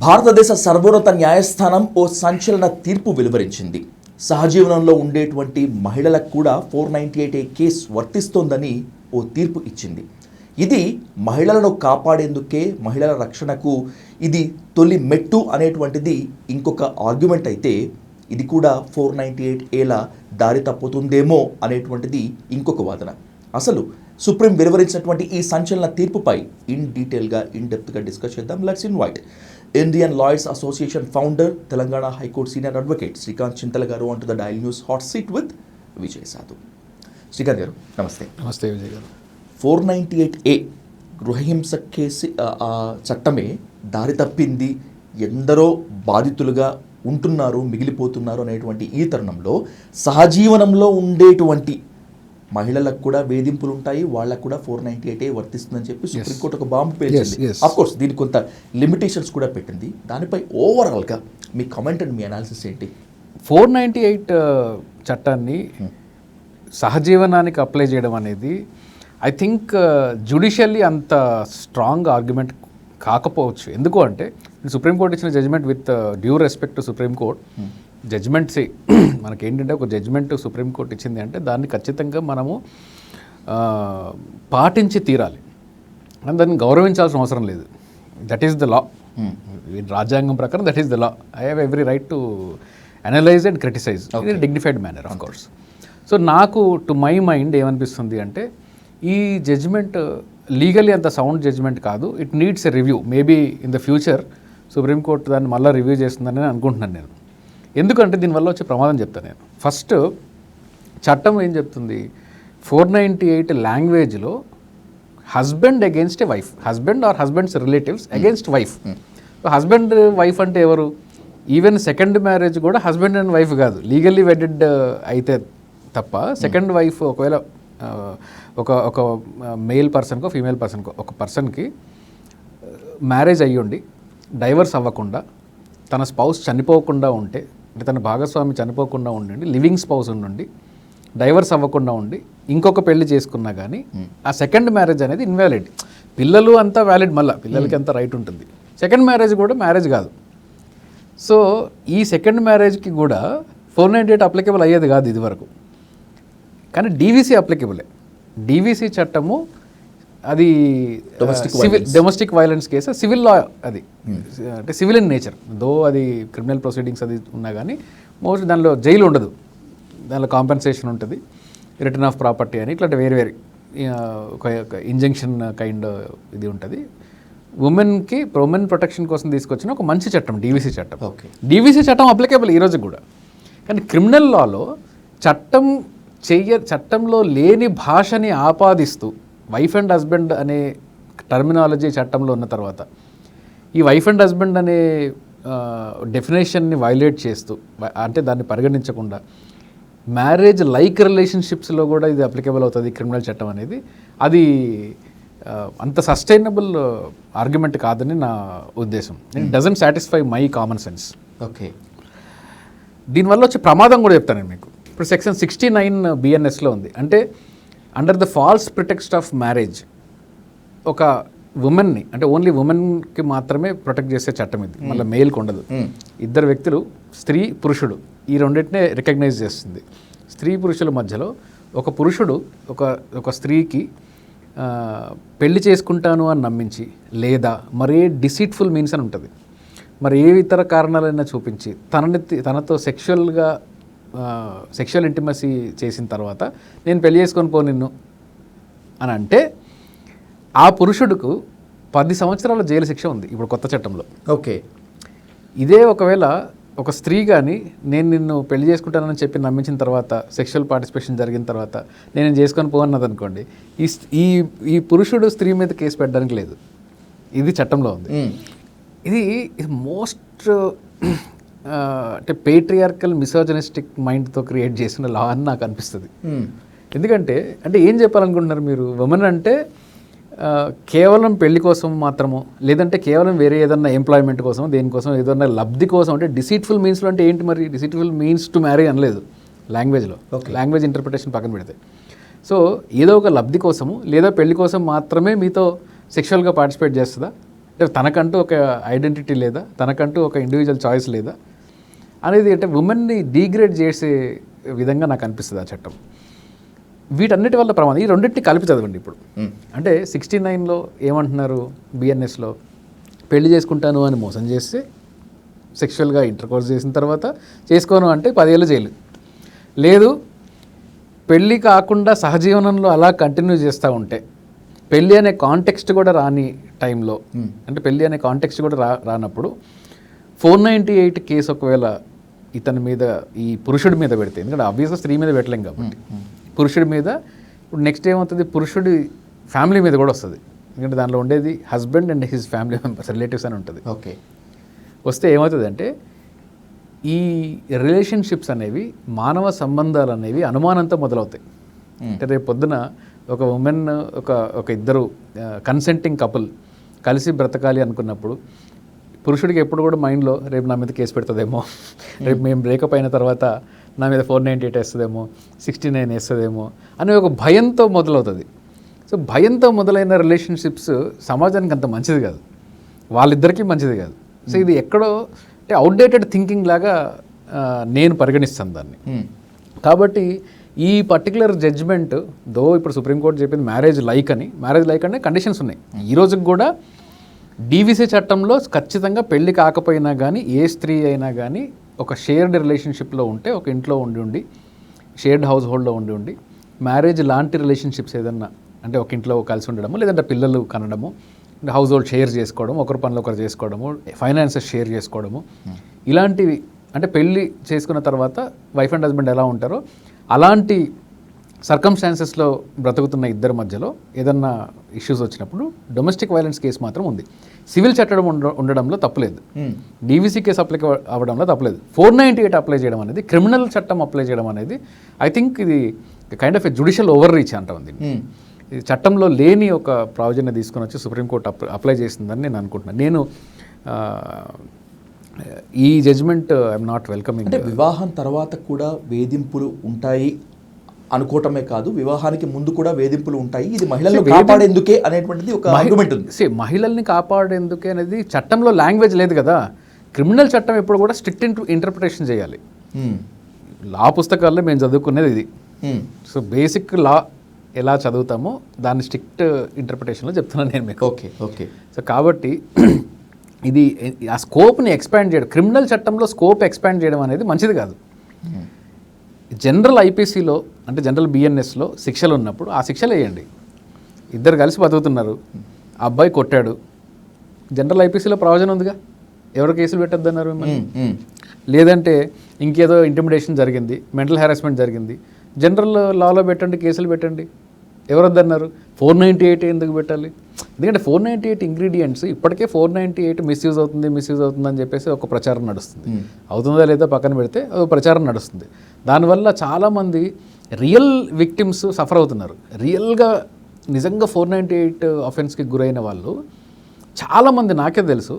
భారతదేశ సర్వోన్నత న్యాయస్థానం ఓ సంచలన తీర్పు వెలువరించింది. సహజీవనంలో ఉండేటువంటి మహిళలకు కూడా 498A కేసు వర్తిస్తోందని ఓ తీర్పు ఇచ్చింది. ఇది మహిళలను కాపాడేందుకే, మహిళల రక్షణకు ఇది తొలి మెట్టు అనేటువంటిది ఇంకొక ఆర్గ్యుమెంట్ అయితే, ఇది కూడా 498Aల దారి తప్పుతుందేమో అనేటువంటిది ఇంకొక వాదన. అసలు సుప్రీం వెలువరించినటువంటి ఈ సంచలన తీర్పుపై ఇన్ డెప్త్గా డిస్కస్ చేద్దాం. Let's invite Indian lawyers association founder, Telangana high court senior advocate Srikanth Chintala garu on to the dial news hot seat with Vijay Sadhu. Srikanth గారు నమస్తే. నమస్తే విజయ్ గారు. 498A గృహహింస కేసు చట్టమే దారి తప్పింది, ఎందరో బాధితులుగా ఉంటున్నారు, మిగిలిపోతున్నారు అనేటువంటి ఈ తరుణంలో సహజీవనంలో ఉండేటువంటి మహిళలకు కూడా వేధింపులు ఉంటాయి, వాళ్ళకు కూడా 498A వర్తిస్తుందని చెప్పి సుప్రీంకోర్టు ఒక బాంబు పేల్చింది. అఫ్ కోర్స్ దీనికి కొంత లిమిటేషన్స్ కూడా పెట్టింది. దానిపై ఓవరాల్గా మీ కామెంట్ అండ్ మీ అనాలిసిస్ ఏంటి? 498 చట్టాన్ని సహజీవనానికి అప్లై చేయడం అనేది ఐ థింక్ జ్యుడిషియల్లీ అంత స్ట్రాంగ్ ఆర్గ్యుమెంట్ కాకపోవచ్చు. ఎందుకు అంటే సుప్రీంకోర్టు ఇచ్చిన judgement, with due respect to supreme court judgements, మనకేంటంటే ఒక జడ్జ్మెంట్ సుప్రీంకోర్టు ఇచ్చింది అంటే దాన్ని ఖచ్చితంగా మనము పాటించి తీరాలి, అని దాన్ని గౌరవించాల్సిన అవసరం లేదు. That is the law. రాజ్యాంగం ప్రకారం that is the law. I have every right to analyse and criticise in dignified manner, of course. So నాకు టు మై మైండ్ ఏమనిపిస్తుంది అంటే, ఈ జడ్జ్మెంట్ లీగల్లీ అంత సౌండ్ జడ్జ్మెంట్ కాదు. It needs a review. Maybe in the future supreme court దాన్ని మళ్ళీ review చేస్తుందని అనుకుంటున్నాను నేను. ఎందుకంటే దీనివల్ల వచ్చే ప్రమాదం చెప్తాను నేను. ఫస్ట్, చట్టం ఏం చెప్తుంది, 498 లాంగ్వేజ్లో husband against a wife, husband or husband's relatives against wife. Husband wife అంటే ఎవరు? ఈవెన్ సెకండ్ మ్యారేజ్ కూడా హస్బెండ్ అండ్ వైఫ్ కాదు, లీగల్లీ వెడెడ్ అయితే తప్ప. సెకండ్ వైఫ్ ఒకవేళ ఒక మేల్ పర్సన్కో ఫీమేల్ పర్సన్కో, ఒక పర్సన్కి మ్యారేజ్ అయ్యుండి డైవర్స్ అవ్వకుండా, తన స్పౌస్ చనిపోకుండా ఉంటే, అంటే తన భాగస్వామి చనిపోకుండా ఉండండి, లివింగ్ స్పౌస్ ఉండి డైవర్స్ అవ్వకుండా ఉండి ఇంకొక పెళ్లి చేసుకున్నా కానీ ఆ సెకండ్ మ్యారేజ్ అనేది ఇన్వాలిడ్. పిల్లలు అంతా వ్యాలిడ్, మళ్ళీ పిల్లలకి అంత రైట్ ఉంటుంది. సెకండ్ మ్యారేజ్ కూడా మ్యారేజ్ కాదు. సో ఈ సెకండ్ మ్యారేజ్కి కూడా 498 అప్లికబుల్ అయ్యేది కాదు ఇది వరకు. కానీ డీవీసీ అప్లికబులే. డీవీసీ చట్టము అది డొమెస్టిక్ వైలెన్స్ కేసు, సివిల్ లా అది, అంటే సివిల్ ఇన్ నేచర్. దో అది క్రిమినల్ ప్రొసీడింగ్స్ అది ఉన్నా కానీ మోస్ట్లీ దానిలో జైలు ఉండదు, దానిలో కాంపెన్సేషన్ ఉంటుంది, రిటర్న్ ఆఫ్ ప్రాపర్టీ అని ఇట్లాంటి వేరే ఒక ఇంజంక్షన్ కైండ్ ఇది ఉంటుంది. ఉమెన్కి ఉమెన్ ప్రొటెక్షన్ కోసం తీసుకొచ్చిన ఒక మంచి చట్టం డీవీసీ చట్టం. ఓకే, డీవీసీ చట్టం అప్లికేబుల్ ఈరోజు కూడా. కానీ క్రిమినల్ లాలో చట్టంలో లేని భాషని ఆపాదిస్తూ వైఫ్ అండ్ హస్బెండ్ అనే టర్మినాలజీ చట్టంలో ఉన్న తర్వాత ఈ వైఫ్ అండ్ హస్బెండ్ అనే డెఫినేషన్ని వైలేట్ చేస్తూ, అంటే దాన్ని పరిగణించకుండా మ్యారేజ్ లైక్ రిలేషన్షిప్స్లో కూడా ఇది అప్లికేబుల్ అవుతుంది క్రిమినల్ చట్టం అనేది. అది అంత సస్టైనబుల్ ఆర్గ్యుమెంట్ కాదని నా ఉద్దేశం. It doesn't satisfy my common sense. Okay, దీనివల్ల వచ్చే ప్రమాదం కూడా చెప్తాను నేను మీకు. ఇప్పుడు సెక్షన్ 69 BNSలో ఉంది. అంటే under the false pretext of marriage ఒక ఉమెన్ని, అంటే ఓన్లీ ఉమెన్కి మాత్రమే ప్రొటెక్ట్ చేసే చట్టం ఇది, మళ్ళీ మేల్కి ఉండదు. ఇద్దరు వ్యక్తులు, స్త్రీ పురుషుడు, ఈ రెండింటినే రికగ్నైజ్ చేస్తుంది. స్త్రీ పురుషుల మధ్యలో ఒక పురుషుడు ఒక స్త్రీకి పెళ్లి చేసుకుంటాను అని నమ్మించి, లేదా మరే డిసీట్ఫుల్ మీన్స్ అని ఉంటుంది, మరి ఏ ఇతర కారణాలైనా చూపించి తనతో సెక్షువల్ ఇంటిమసీ చేసిన తర్వాత నేను పెళ్లి చేసుకొని పో నిన్ను అని అంటే, ఆ పురుషుడుకు 10 సంవత్సరాల జైలు శిక్ష ఉంది ఇప్పుడు కొత్త చట్టంలో. ఓకే, ఇదే ఒకవేళ ఒక స్త్రీ కానీ నేను నిన్ను పెళ్లి చేసుకుంటానని చెప్పి నమ్మించిన తర్వాత, సెక్షువల్ పార్టిసిపేషన్ జరిగిన తర్వాత నేను చేసుకొని పోన్నది అనుకోండి, ఈ పురుషుడు స్త్రీ మీద కేసు పెట్టడానికి లేదు. ఇది చట్టంలో ఉంది. ఇది మోస్ట్ అంటే పేట్రియార్కల్ మిసోజనిస్టిక్ మైండ్తో క్రియేట్ చేసిన లా అని నాకు అనిపిస్తుంది. ఎందుకంటే ఏం చెప్పాలనుకుంటున్నారు మీరు? ఉమెన్ అంటే కేవలం పెళ్లి కోసం మాత్రమో, లేదంటే కేవలం వేరే ఏదన్నా ఎంప్లాయ్మెంట్ కోసం, దేనికోసం, ఏదన్నా లబ్ధి కోసం, అంటే డిసీట్ఫుల్ మీన్స్లో అంటే ఏంటి మరి? డిసీట్ఫుల్ మీన్స్ టు మ్యారీ అనలేదు లాంగ్వేజ్లో. లాంగ్వేజ్ ఇంటర్ప్రిటేషన్ పక్కన పెడితే, సో ఏదో ఒక లబ్ధి కోసము లేదా పెళ్లి కోసం మాత్రమే మీతో సెక్షువల్గా పార్టిసిపేట్ చేస్తుందా, అంటే తనకంటూ ఒక ఐడెంటిటీ లేదా, తనకంటూ ఒక ఇండివిజువల్ చాయిస్ లేదా అనేది అంటే ఉమెన్ని డీగ్రేడ్ చేసే విధంగా నాకు అనిపిస్తుంది ఆ చట్టం. వీటన్నిటి వల్ల ప్రమాదం. ఈ రెండింటిని కలిపి చదవండి ఇప్పుడు. అంటే 69లో ఏమంటున్నారు బిఎన్ఎస్లో, పెళ్లి చేసుకుంటాను అని మోసం చేస్తే, సెక్షువల్గా ఇంటర్కోర్స్ చేసిన తర్వాత చేసుకోను అంటే 10 ఏళ్ళు జైలు. లేదు పెళ్ళి కాకుండా సహజీవనంలో అలా కంటిన్యూ చేస్తూ ఉంటే, పెళ్ళి అనే కాంటెక్స్ట్ కూడా రాని టైంలో, అంటే పెళ్ళి అనే కాంటెక్స్ట్ కూడా రానప్పుడు 498 కేసు ఒకవేళ ఇతని మీద, ఈ పురుషుడి మీద పెడితే, ఎందుకంటే ఆబ్వియస్గా స్త్రీ మీద పెట్టలేం కాబట్టి పురుషుడి మీద, ఇప్పుడు నెక్స్ట్ ఏమవుతుంది, పురుషుడి ఫ్యామిలీ మీద కూడా వస్తుంది. ఎందుకంటే దానిలో ఉండేది husband and his family members, relatives అని ఉంటుంది. ఓకే, వస్తే ఏమవుతుంది అంటే ఈ రిలేషన్షిప్స్ అనేవి, మానవ సంబంధాలు అనేవి అనుమానంతో మొదలవుతాయి. అంటే రేపు పొద్దున ఒక ఉమెన్, ఒక ఇద్దరు కన్సెంటింగ్ కపుల్ కలిసి బ్రతకాలి అనుకున్నప్పుడు పురుషుడికి ఎప్పుడు కూడా మైండ్లో రేపు నా మీద కేసు పెడుతుందేమో, రేపు మేము బ్రేకప్ అయిన తర్వాత నా మీద 498 వేస్తుందేమో, 69 వేస్తుందేమో అనే ఒక భయంతో మొదలవుతుంది. సో భయంతో మొదలైన రిలేషన్షిప్స్ సమాజానికి అంత మంచిది కాదు, వాళ్ళిద్దరికీ మంచిది కాదు. సో ఇది ఎక్కడో అంటే అవుట్డేటెడ్ థింకింగ్ లాగా నేను పరిగణిస్తాను దాన్ని. కాబట్టి ఈ పర్టికులర్ జడ్జ్మెంట్ దో ఇప్పుడు సుప్రీంకోర్టు చెప్పింది మ్యారేజ్ లైక్ అంటే కండిషన్స్ ఉన్నాయి. ఈ రోజుకి కూడా డీవీసీ చట్టంలో ఖచ్చితంగా పెళ్లి కాకపోయినా కానీ ఏ స్త్రీ అయినా కానీ ఒక షేర్డ్ రిలేషన్షిప్లో ఉంటే, ఒక ఇంట్లో ఉండి షేర్డ్ హౌస్ హోల్డ్లో ఉండి మ్యారేజ్ లాంటి రిలేషన్షిప్స్ ఏదన్నా, అంటే ఒక ఇంట్లో కలిసి ఉండడము, లేదంటే పిల్లలు కనడము, హౌస్ హోల్డ్ షేర్ చేసుకోవడం, ఒకరి పనులు ఒకరు చేసుకోవడము, ఫైనాన్సెస్ షేర్ చేసుకోవడము, ఇలాంటివి అంటే పెళ్ళి చేసుకున్న తర్వాత వైఫ్ అండ్ హస్బెండ్ ఎలా ఉంటారో అలాంటి సర్కమ్స్టాన్సెస్లో బ్రతుకుతున్న ఇద్దరి మధ్యలో ఏదన్నా ఇష్యూస్ వచ్చినప్పుడు డొమెస్టిక్ వైలెన్స్ కేసు మాత్రం ఉంది. సివిల్ చట్టం ఉండడంలో తప్పులేదు, డీవీసీ కేసు అప్లై అవ్వడంలో తప్పులేదు. 498 అప్లై చేయడం అనేది, క్రిమినల్ చట్టం అప్లై చేయడం అనేది ఐ థింక్ ఇది kind of a judicial over reach అంటాం దీన్ని. ఇది చట్టంలో లేని ఒక ప్రావిజన్ని తీసుకొని వచ్చి సుప్రీంకోర్టు అప్లై చేసిందని నేను అనుకుంటున్నాను. నేను ఈ జడ్జ్మెంట్ ఐఎమ్ నాట్ వెల్కమింగ్. అంటే వివాహం తర్వాత కూడా వేధింపులు ఉంటాయి అనుకోవటమే కాదు, వివాహానికి ముందు కూడా వేధింపులు ఉంటాయి, ఇది మహిళలను కాపాడేందుకే అనేటువంటిది ఒక ఆర్గ్యుమెంట్ ఉంది. మహిళల్ని కాపాడేందుకే అనేది చట్టంలో లాంగ్వేజ్ లేదు కదా. క్రిమినల్ చట్టం ఎప్పుడు కూడా స్ట్రిక్ట్ ఇంటర్ప్రిటేషన్ చేయాలి. లా పుస్తకాల్లో మేము చదువుకునేది ఇది. సో బేసిక్ లా ఎలా చదువుతామో దాన్ని స్ట్రిక్ట్ ఇంటర్ప్రిటేషన్లో చెప్తున్నాను నేను మీకు. ఓకే. సో కాబట్టి ఇది ఆ స్కోప్ని ఎక్స్పాండ్ చేయడం, క్రిమినల్ చట్టంలో స్కోప్ ఎక్స్పాండ్ చేయడం అనేది మంచిది కాదు. జనరల్ ఐపీసీలో అంటే జనరల్ బిఎన్ఎస్లో శిక్షలు ఉన్నప్పుడు ఆ శిక్షలు వేయండి. ఇద్దరు కలిసి బతుకుతున్నారు, ఆ అబ్బాయి కొట్టాడు, జనరల్ ఐపీసీలో ప్రయోజనం ఉందిగా, ఎవరు కేసులు పెట్టొద్దన్నారు మిమ్మల్ని. లేదంటే ఇంకేదో ఇంటిమిడేషన్ జరిగింది, మెంటల్ హెరాస్మెంట్ జరిగింది, జనరల్ లాలో పెట్టండి, కేసులు పెట్టండి, ఎవరు వద్దన్నారు. 498 ఎందుకు పెట్టాలి? ఎందుకంటే 498 ఇంగ్రీడియంట్స్ ఇప్పటికే 498 మిస్యూజ్ అవుతుందని చెప్పేసి ఒక ప్రచారం నడుస్తుంది. అవుతుందా లేదా పక్కన పెడితే ఒక ప్రచారం నడుస్తుంది. దానివల్ల చాలామంది రియల్ విక్టిమ్స్ సఫర్ అవుతున్నారు. రియల్గా నిజంగా 498 అఫెన్స్కి గురైన వాళ్ళు చాలామంది నాకే తెలుసు.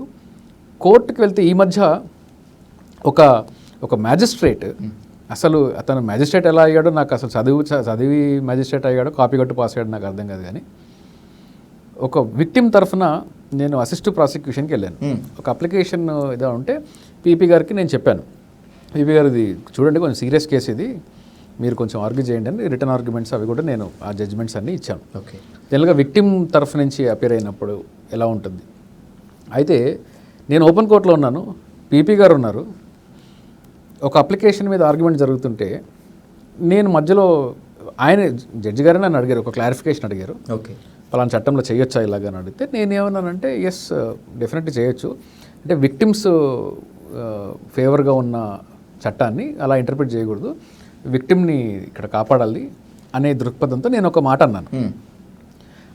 కోర్టుకి వెళ్తే ఈ మధ్య ఒక మ్యాజిస్ట్రేట్, అసలు అతను మ్యాజిస్ట్రేట్ ఎలా అయ్యాడో నాకు అసలు చదివి మ్యాజిస్ట్రేట్ అయ్యాడో కాపీ కొట్టి పాస్ అయ్యాడో నాకు అర్థం కాదు. కానీ ఒక విక్టిమ్ తరఫున నేను అసిస్ట్ ప్రాసిక్యూషన్కి వెళ్ళాను. ఒక అప్లికేషన్ ఏదో ఉంటే పీపీ గారికి నేను చెప్పాను, పీపీ గారు ఇది చూడండి కొంచెం సీరియస్ కేసు, ఇది మీరు కొంచెం ఆర్గ్యూ చేయండి అని రిటర్న్ ఆర్గ్యుమెంట్స్ అవి కూడా నేను ఆ జడ్జ్మెంట్స్ అన్నీ ఇచ్చాను. ఓకే, జనరల్గా విక్టిమ్ తరఫు నుంచి అపీర్ అయినప్పుడు ఎలా ఉంటుంది. అయితే నేను ఓపెన్ కోర్టులో ఉన్నాను, పీపీ గారు ఉన్నారు. ఒక అప్లికేషన్ మీద ఆర్గ్యుమెంట్ జరుగుతుంటే నేను మధ్యలో, ఆయన జడ్జి గారే నన్ను అడిగారు, ఒక క్లారిఫికేషన్ అడిగారు. ఓకే, పలానా చట్టంలో చేయొచ్చా ఇలాగా అని అడిగితే నేనేమన్నానంటే ఎస్ డెఫినెట్లీ చేయొచ్చు, అంటే విక్టిమ్స్ ఫేవర్గా ఉన్న చట్టాన్ని అలా ఇంటర్ప్రిట్ చేయకూడదు, విక్టిమ్ని ఇక్కడ కాపాడాలి అనే దృక్పథంతో నేను ఒక మాట అన్నాను.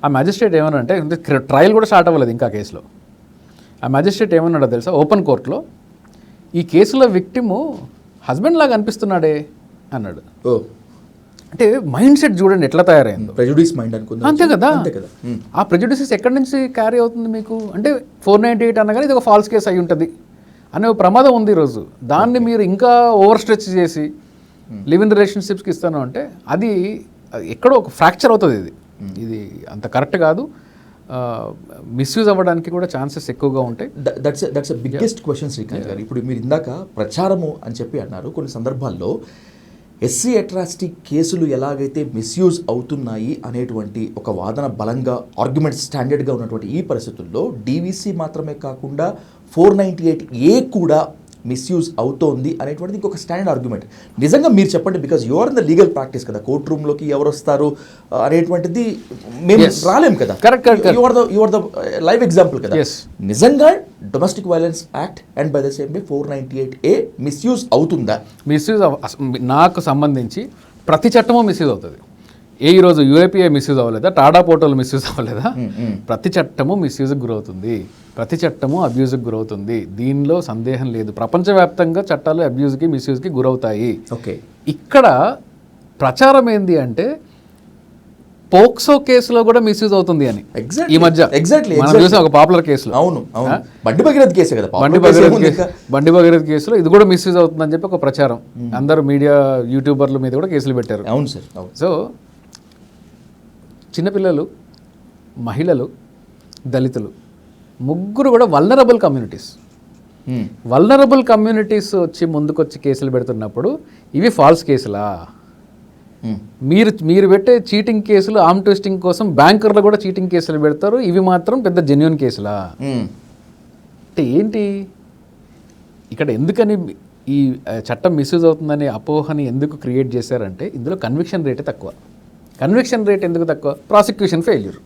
ఆ మ్యాజిస్ట్రేట్ ఏమన్నా అంటే ట్రయల్ కూడా స్టార్ట్ అవ్వలేదు ఇంకా కేసులో. ఆ మ్యాజిస్ట్రేట్ ఏమన్నాడో తెలుసా, ఓపెన్ కోర్టులో ఈ కేసులో విక్టిము హస్బెండ్ లాగా అనిపిస్తున్నాడే అన్నాడు. అంటే మైండ్ సెట్ చూడండి ఎట్లా తయారైందో, ప్రెజుడిస్ మైండ్ అనుకుందా. అంతే కదా. ఆ ప్రెజుడిసెస్ ఎక్కడి నుంచి క్యారీ అవుతుంది మీకు అంటే 498 అనగానే ఇది ఒక ఫాల్స్ కేసు అయి ఉంటుంది అనే ప్రమాదం ఉంది ఈరోజు. దాన్ని మీరు ఇంకా ఓవర్ స్ట్రెచ్ చేసి లివ్ ఇన్ రిలేషన్షిప్స్కి ఇస్తాను అంటే అది ఎక్కడో ఒక ఫ్రాక్చర్ అవుతుంది. ఇది అంత కరెక్ట్ కాదు. మిస్యూజ్ అవ్వడానికి కూడా ఛాన్సెస్ ఎక్కువగా ఉంటాయి. దట్స్ బిగ్గెస్ట్ క్వశ్చన్ శ్రీకాంత్ గారు. ఇప్పుడు మీరు ఇందాక ప్రచారము అని చెప్పి అన్నారు. కొన్ని సందర్భాల్లో ఎస్సీ అట్రాసిటీ కేసులు ఎలాగైతే మిస్యూజ్ అవుతున్నాయి అనేటువంటి ఒక వాదన బలంగా ఆర్గ్యుమెంట్ స్టాండర్డ్గా ఉన్నటువంటి ఈ పరిస్థితుల్లో డీవీసీ మాత్రమే కాకుండా 498A కూడా మిస్యూజ్ అవుతోంది అనేటువంటిది ఇంకొక స్టాండర్డ్ ఆర్గ్యుమెంట్. నిజంగా మీరు చెప్పండి, because you are in the legal practice కదా, కోర్ట్ రూమ్లోకి ఎవరు వస్తారు అనేటువంటిది మేము రాలేము కదా. You are the live example కదా. నిజంగా domestic violence act and by the same way 498A misuse అవుతుందా? మిస్యూజ్ నాకు సంబంధించి ప్రతి చట్టము మిస్యూజ్ అవుతుంది. ఈరోజు యూఏపీఏ మిస్యూజ్ అవ్వలేదా, టాడా పోర్టల్ మిస్యూజ్ అవ్వలేదా? ప్రతి చట్టము మిస్యూజ్కి గురవుతుంది, ప్రతి చట్టము అబ్యూజ్కి గురవుతుంది. దీనిలో సందేహం లేదు. ప్రపంచవ్యాప్తంగా చట్టాలు అబ్యూజ్కి మిస్యూజ్కి గురవుతాయి. ఓకే, ఇక్కడ ప్రచారం ఏంది అంటే పోక్సో కేసులో కూడా మిస్యూజ్ అవుతుంది అని. ఈ మధ్య మనం చూసాం ఒక పాపులర్ కేసులో. అవును, బండి భగీరథ కేసు కదా, బండి భగీరథ కేసులో ఇది కూడా మిస్యూజ్ అవుతుందని చెప్పి ఒక ప్రచారం. అందరూ మీడియా యూట్యూబర్ల మీద కూడా కేసులు పెట్టారు. అవును సార్. సో చిన్నపిల్లలు, మహిళలు, దళితులు ముగ్గురు కూడా వల్నరబుల్ కమ్యూనిటీస్ వచ్చి ముందుకొచ్చి కేసులు పెడుతున్నప్పుడు ఇవి ఫాల్స్ కేసులా? మీరు పెట్టే చీటింగ్ కేసులు, ఆర్మ్ ట్విస్టింగ్ కోసం బ్యాంకర్లు కూడా చీటింగ్ కేసులు పెడతారు, ఇవి మాత్రం పెద్ద జెన్యూన్ కేసులా? అంటే ఏంటి ఇక్కడ? ఎందుకని ఈ చట్టం మిస్యూజ్ అవుతుందనే అపోహని ఎందుకు క్రియేట్ చేశారంటే ఇందులో కన్విక్షన్ రేటే తక్కువ. కన్విక్షన్ రేట్ ఎందుకు తక్కువ? Prosecution failure.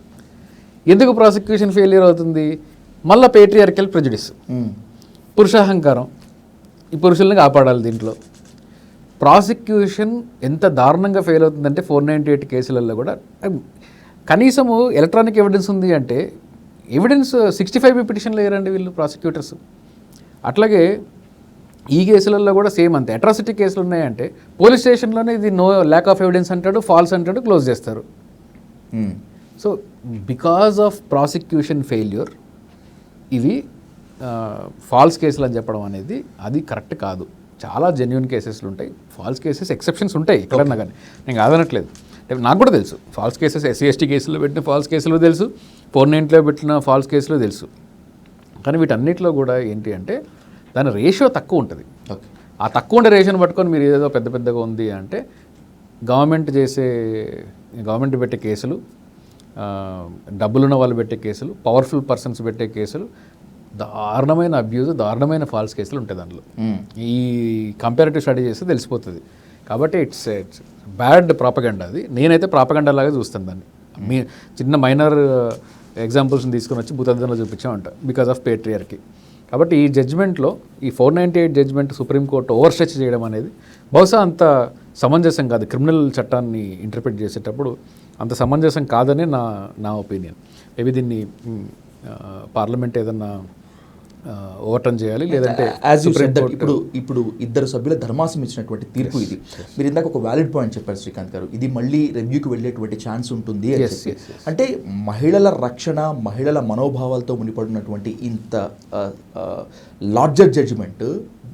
ఎందుకు ప్రాసిక్యూషన్ ఫెయిల్యూర్ అవుతుంది? మళ్ళీ పేట్రియార్కల్ ప్రెజుడిస్, పురుషాహంకారం, ఈ పురుషుల్ని కాపాడాలి. దీంట్లో ప్రాసిక్యూషన్ ఎంత దారుణంగా ఫెయిల్ అవుతుందంటే 498 కేసులలో కూడా కనీసము ఎలక్ట్రానిక్ ఎవిడెన్స్ ఉంది అంటే ఎవిడెన్స్ 65 పిటిషన్లు వేయరండి వీళ్ళు ప్రాసిక్యూటర్స్. అట్లాగే ఈ కేసులలో కూడా సేమ్ అంతే. అట్రాసిటీ కేసులు ఉన్నాయంటే పోలీస్ స్టేషన్లోనే ఇది నో ల్యాక్ ఆఫ్ ఎవిడెన్స్ అంటాడు, ఫాల్స్ అంటాడు, క్లోజ్ చేస్తారు. So because of prosecution failure ఇవి ఫాల్స్ కేసులు అని చెప్పడం అనేది అది కరెక్ట్ కాదు. చాలా జెన్యున్ కేసెస్లు ఉంటాయి, ఫాల్స్ కేసెస్ ఎక్సెప్షన్స్ ఉంటాయి ఎక్కడన్నా కానీ, నేను కాదనట్లేదు. నాకు కూడా తెలుసు ఫాల్స్ కేసెస్, ఎస్సీ ఎస్టీ కేసుల్లో పెట్టిన ఫాల్స్ కేసులు తెలుసు, 498లో పెట్టిన ఫాల్స్ కేసులు తెలుసు. కానీ వీటన్నిటిలో కూడా ఏంటి అంటే దాని రేషియో తక్కువ ఉంటుంది. ఆ తక్కువ ఉండే రేషియోని పట్టుకొని మీరు ఏదో పెద్దగా ఉంది అంటే గవర్నమెంట్ పెట్టే కేసులు, డబ్బులున్న వాళ్ళు పెట్టే కేసులు, పవర్ఫుల్ పర్సన్స్ పెట్టే కేసులు, దారుణమైన అబ్యూజ్, దారుణమైన ఫాల్స్ కేసులు ఉంటాయి దాంట్లో. ఈ కంపారిటివ్ స్టడీ చేస్తే తెలిసిపోతుంది. కాబట్టి ఇట్స్ బ్యాడ్ ప్రాపగండా. అది నేనైతే ప్రాపగండా లాగా చూస్తాను దాన్ని. మీ చిన్న మైనర్ ఎగ్జాంపుల్స్ని తీసుకొని వచ్చి భూతద్దంలో చూపించామంట బికాజ్ ఆఫ్ పేట్రియార్కీ. కాబట్టి ఈ జడ్జ్మెంట్లో ఈ 498 జడ్జ్మెంట్ సుప్రీంకోర్టు ఓవర్ స్ట్రెచ్ చేయడం అనేది బహుశా అంత సమంజసం కాదు. క్రిమినల్ చట్టాన్ని ఇంటర్ప్రిట్ చేసేటప్పుడు అంత సమంజసం కాదని నా ఒపీనియన్. మేబీ దీన్ని పార్లమెంట్ ఏదన్నా ఓవర్టర్న్ చేయాలి, లేదంటే ఇప్పుడు ఇద్దరు సభ్యుల ధర్మాసనం ఇచ్చినటువంటి తీర్పు ఇది. మీరు ఇందాక ఒక వ్యాలిడ్ పాయింట్ చెప్పారు శ్రీకాంత్ గారు, ఇది మళ్ళీ రివ్యూకి వెళ్ళేటువంటి ఛాన్స్ ఉంటుంది అని చెప్పి. అంటే మహిళల రక్షణ, మహిళల మనోభావాలతో మునిపడినటువంటి ఇంత larger judgement,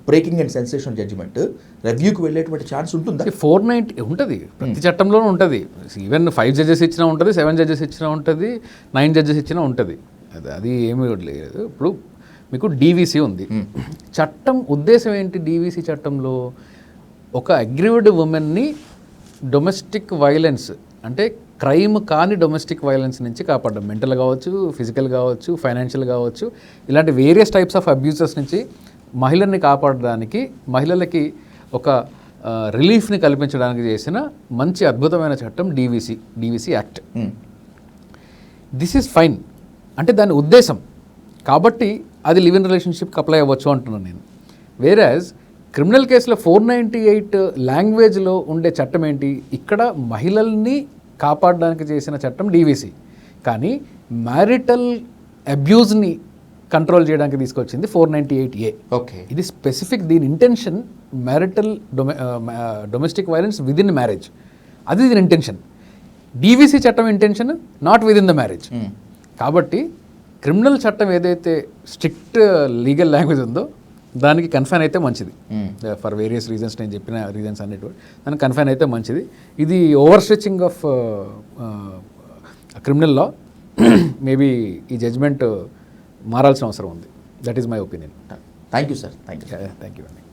breaking and sensation judgement రివ్యూకి వెళ్ళేటువంటి ఛాన్స్ ఉంటుందా? 490 ఉంటుంది, ప్రతి చట్టంలోనూ ఉంటుంది. ఈవెన్ 5 జడ్జెస్ ఇచ్చినా ఉంటుంది, 7 జడ్జెస్ ఇచ్చినా ఉంటుంది, 9 జడ్జెస్ ఇచ్చినా ఉంటుంది. అది ఏమీ లేదు. ఇప్పుడు మీకు డీవీసీ ఉంది. చట్టం ఉద్దేశం ఏంటి? డీవీసీ చట్టంలో ఒక అగ్రీవ్డ్ ఉమెన్ని డొమెస్టిక్ వైలెన్స్ అంటే క్రైమ్ కాని డొమెస్టిక్ వైలెన్స్ నుంచి కాపాడడం, మెంటల్ కావచ్చు, ఫిజికల్ కావచ్చు, ఫైనాన్షియల్ కావచ్చు, ఇలాంటి వేరియస్ టైప్స్ ఆఫ్ అబ్యూసెస్ నుంచి మహిళల్ని కాపాడడానికి, మహిళలకి ఒక రిలీఫ్ని కల్పించడానికి చేసిన మంచి అద్భుతమైన చట్టం DVC act. This is fine అంటే దాని ఉద్దేశం. కాబట్టి అది లివ్ ఇన్ రిలేషన్షిప్కి అప్లై అవ్వచ్చు అంటున్నాను నేను. వేరాజ్ క్రిమినల్ కేసులో 498 లాంగ్వేజ్లో ఉండే చట్టం ఏంటి? ఇక్కడ మహిళల్ని కాపాడడానికి చేసిన చట్టం డీవీసీ, కానీ మ్యారిటల్ అబ్యూజ్ని కంట్రోల్ చేయడానికి తీసుకొచ్చింది 498A. ఓకే, ఇది స్పెసిఫిక్. దీని intention marital domestic violence with in marriage, అది దీని ఇంటెన్షన్. డీవీసీ చట్టం intention not with in the marriage. కాబట్టి క్రిమినల్ చట్టం ఏదైతే స్ట్రిక్ట్ లీగల్ లాంగ్వేజ్ ఉందో దానికి కన్ఫైన్ అయితే మంచిది. ఫర్ వేరియస్ రీజన్స్, నేను చెప్పిన రీజన్స్ అన్నిటి దానికి కన్ఫైన్ అయితే మంచిది. ఇది over stretching of criminal law maybe ఈ జడ్జ్మెంట్ మారాల్సిన అవసరం ఉంది. That is my opinion. Thank you sir, thank you. Thank you అండి.